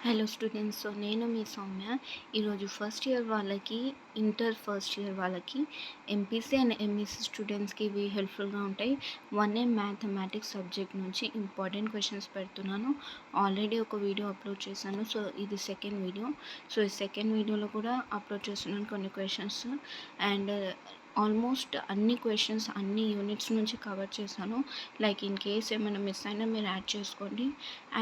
Hello students. నేను మీ సౌమ్య. ఈరోజు first year వాళ్ళకి, ఇంటర్ ఫస్ట్ ఇయర్ వాళ్ళకి, ఎంపీసీ అండ్ ఎంఈసీ స్టూడెంట్స్కి ఇవి హెల్ప్ఫుల్గా ఉంటాయి. 1A మ్యాథమెటిక్స్ సబ్జెక్ట్ నుంచి ఇంపార్టెంట్ క్వశ్చన్స్ పెడుతున్నాను. ఆల్రెడీ ఒక వీడియో అప్లోడ్ చేశాను. సో ఇది సెకండ్ వీడియో. సో ఈ సెకండ్ వీడియోలో కూడా అప్లోడ్ చేస్తున్నాను కొన్ని క్వశ్చన్స్. అండ్ ఆల్మోస్ట్ అన్ని క్వశ్చన్స్ అన్ని యూనిట్స్ నుంచి కవర్ చేశాను. లైక్ ఇన్ కేస్ ఏమైనా మిస్ అయినా మీరు యాడ్ చేసుకోండి.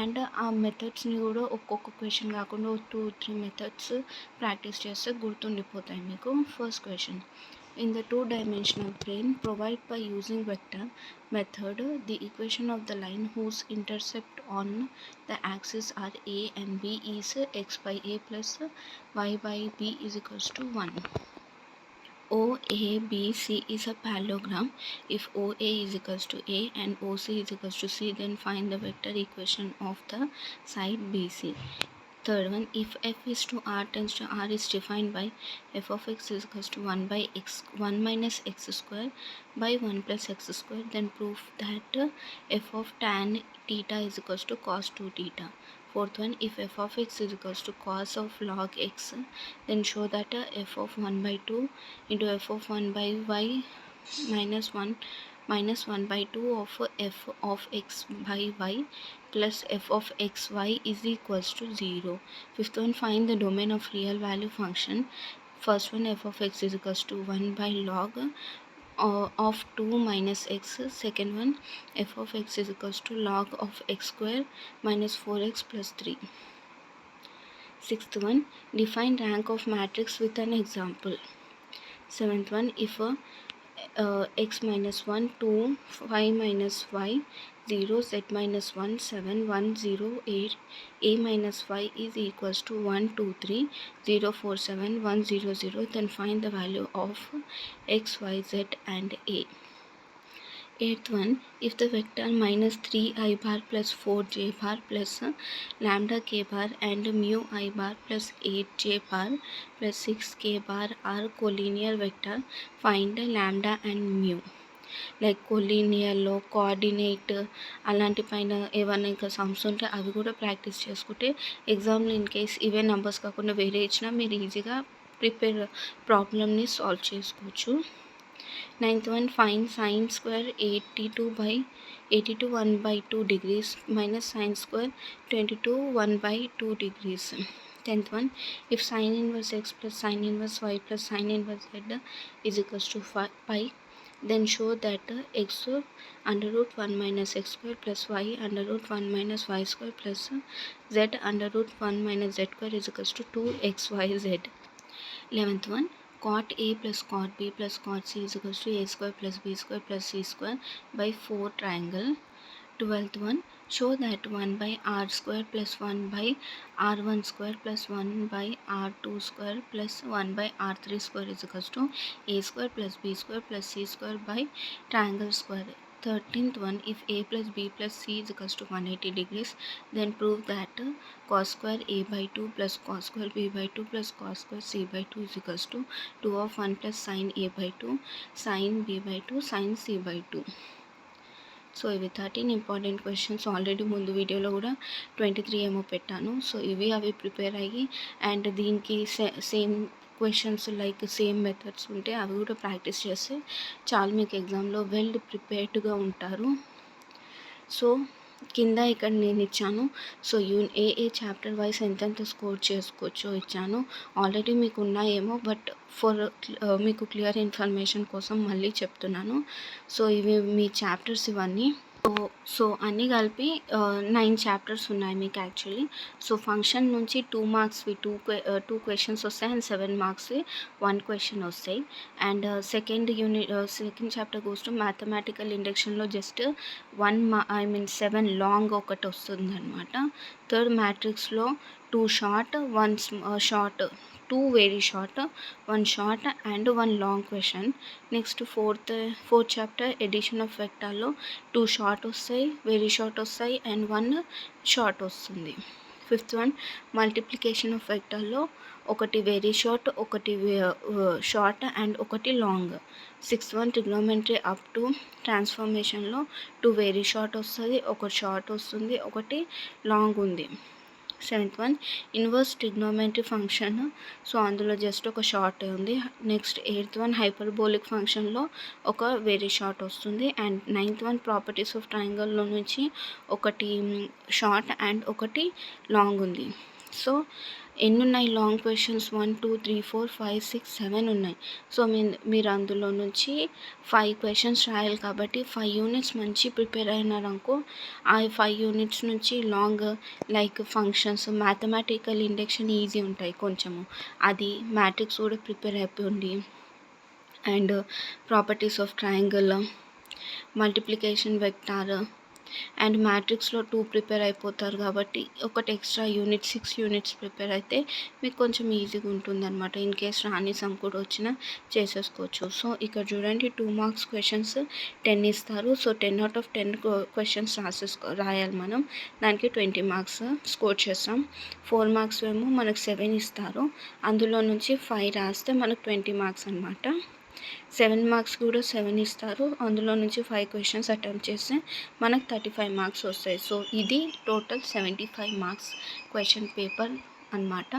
అండ్ ఆ మెథడ్స్ని కూడా ఒక్కొక్క క్వశ్చన్ కాకుండా 2-3 మెథడ్స్ ప్రాక్టీస్ చేస్తే గుర్తుండిపోతాయి మీకు. First question: in the two-dimensional plane provide by using vector method the equation of the line whose intercept on the axis are a and b is x by a plus y by b is equals to 1. OABC is a parallelogram. If OA is equals to A and OC is equals to C, then find the vector equation of the side BC. Third one: if f is to r tends to r is defined by f of x is equals to 1 by x 1 minus x square by 1 plus x square, then prove that f of tan theta is equals to cos 2 theta. Fourth one: if f of x is equals to cos of log x, then show that f of 1 by 2 into f of 1 by y minus 1 by 2 of f of x by y plus f of xy is equals to 0. Fifth one: find the domain of real value function. First one: f of x is equals to 1 by log of 2 minus x. Second one: f of x is equals to log of x square minus 4x plus 3. Sixth one: define rank of matrix with an example. Seventh one: if x minus 1 2 5 minus y 0 z minus 1 7 1 0 8 a minus y is equals to 1 2 3 0 4 7 1 0 0, then find the value of x y z and a. Eighth one: if the vector minus 3i bar plus 4j bar plus lambda k bar and mu I bar plus 8j bar plus 6k bar are collinear vector, find lambda and mu. Like కొలీనియర్లో coordinate అలాంటి పైన ఏమైనా ఇంకా sums ఉంటే అవి కూడా practice చేసుకుంటే ఎగ్జామ్లో ఇన్ కేస్ ఇవే నెంబర్స్ కాకుండా వేరే ఇచ్చినా మీరు ఈజీగా ప్రాబ్లమ్ని సాల్వ్ చేసుకోవచ్చు. Ninth one: find sine square 82 1 by 2 degrees minus sine square 22 1 by 2 degrees. Tenth one: if sine inverse x plus sine inverse y plus sine inverse z is equals to pi, then show that x under root 1 minus x square plus y under root 1 minus y square plus z under root 1 minus z square is equals to 2xyz. 11th one: cot a plus cot b plus cot c is equals to a square plus b square plus c square by 4 triangle. 12th one: show that 1 by r square plus 1 by r1 square plus 1 by r2 square plus 1 by r3 square is equals to a square plus b square plus c square by triangle square. 13th one: if a plus b plus c is equals to 180 degrees, then prove that cos square a by 2 plus cos square b by 2 plus cos square c by 2 is equals to 2 of 1 plus sin a by 2 sin b by 2 sin c by 2. So ఇవి 13 important questions. Already ముందు వీడియోలో కూడా 23 ఏమో పెట్టాను. So ఇవి అవి prepare అయ్యి and దీనికి same questions like same methods ఉంటే అవి కూడా ప్రాక్టీస్ చేస్తే చాలా మీకు ఎగ్జామ్లో వెల్ ప్రిపేర్డ్గా ఉంటారు. సో కింద ఇక్కడ నేను ఇచ్చాను. సో ఏ చాప్టర్ వైజ్ ఎంతెంత స్కోర్ చేసుకోవచ్చో ఇచ్చాను. ఆల్రెడీ మీకు ఉన్నాయేమో, బట్ మీకు క్లియర్ ఇన్ఫర్మేషన్ కోసం మళ్ళీ చెప్తున్నాను. సో ఇవి మీ చాప్టర్స్ ఇవన్నీ. సో అన్నీ కలిపి 9 చాప్టర్స్ ఉన్నాయి మీకు యాక్చువల్లీ. సో ఫంక్షన్ నుంచి 2 మార్క్స్వి 2 క్వశ్చన్స్ వస్తాయి అండ్ 7 మార్క్స్వి 1 క్వశ్చన్ వస్తాయి. And second chapter goes to mathematical ఇండక్షన్లో జస్ట్ 7 లాంగ్ ఒకటి వస్తుంది అనమాట. థర్డ్ మ్యాట్రిక్స్లో 2 short 1 short 2 very short 1 short and 1 long question. Next fourth chapter edition of వెక్టార్లో 2 షార్ట్ వస్తాయి, వెరీ షార్ట్ వస్తాయి అండ్ 1 షార్ట్ వస్తుంది. ఫిఫ్త్ వన్ మల్టిప్లికేషన్ ఆఫ్ వెక్టార్లో ఒకటి వెరీ షార్ట్, ఒకటి షార్ట్ అండ్ ఒకటి long. Sixth one trigonometry up to ట్రాన్స్ఫర్మేషన్లో 2 very short వస్తుంది, ఒకటి షార్ట్ వస్తుంది, ఒకటి లాంగ్ ఉంది. Seventh one inverse trigonometry function. So అందులో జస్ట్ ఒక షార్ట్ ఉంది. నెక్స్ట్ ఎయిత్ వన్ హైపర్బోలిక్ ఫంక్షన్లో ఒక వెరీ షార్ట్ వస్తుంది. And ninth one properties of ట్రయాంగిల్లో నుంచి ఒకటి షార్ట్ అండ్ ఒకటి లాంగ్ ఉంది. సో ఎన్ని ఉన్నాయి లాంగ్ క్వశ్చన్స్? 1 2 3 4 5 6 7 ఉన్నాయి. సో మీరు అందులో నుంచి 5 క్వశ్చన్స్ రాయాలి కాబట్టి 5 యూనిట్స్ మంచి ప్రిపేర్ అయినారనుకో ఆ 5 యూనిట్స్ నుంచి long like functions, mathematical induction easy ఉంటాయి కొంచెము. అది మ్యాట్రిక్స్ కూడా ప్రిపేర్ అయిపోండి. And properties of triangle, multiplication vector and మ్యాట్రిక్స్లో 2 ప్రిపేర్ అయిపోతారు కాబట్టి ఒకటి ఎక్స్ట్రా యూనిట్ 6 యూనిట్స్ ప్రిపేర్ అయితే మీకు కొంచెం ఈజీగా ఉంటుంది అనమాట. ఇన్ కేస్ రాని సమ్ కూడా వచ్చినా చేసేసుకోవచ్చు. సో ఇక్కడ చూడండి 2 మార్క్స్ క్వశ్చన్స్ 10 ఇస్తారు. సో 10 out of 10 క్వశ్చన్స్ రాయాలి మనం. దానికి 20 మార్క్స్ స్కోర్ చేస్తాం. 4 మార్క్స్ ఏమో మనకు 7 ఇస్తారు. అందులో నుంచి 5 రాస్తే మనకు 20 మార్క్స్ అనమాట. 7 మార్క్స్ కూడా 7 ఇస్తారు. అందులో నుంచి 5 క్వశ్చన్స్ అటెంప్ట్ చేస్తే మనకు 35 మార్క్స్ వస్తాయి. సో ఇది టోటల్ 75 మార్క్స్ క్వశ్చన్ పేపర్ అనమాట.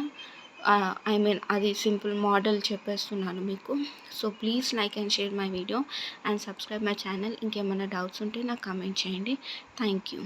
ఐ మీన్ అది సింపుల్ మోడల్ చెప్పేస్తున్నాను మీకు. So please like and share my video and subscribe my channel. ఇంకేమైనా డౌట్స్ ఉంటే నాకు కామెంట్ చేయండి. Thank you.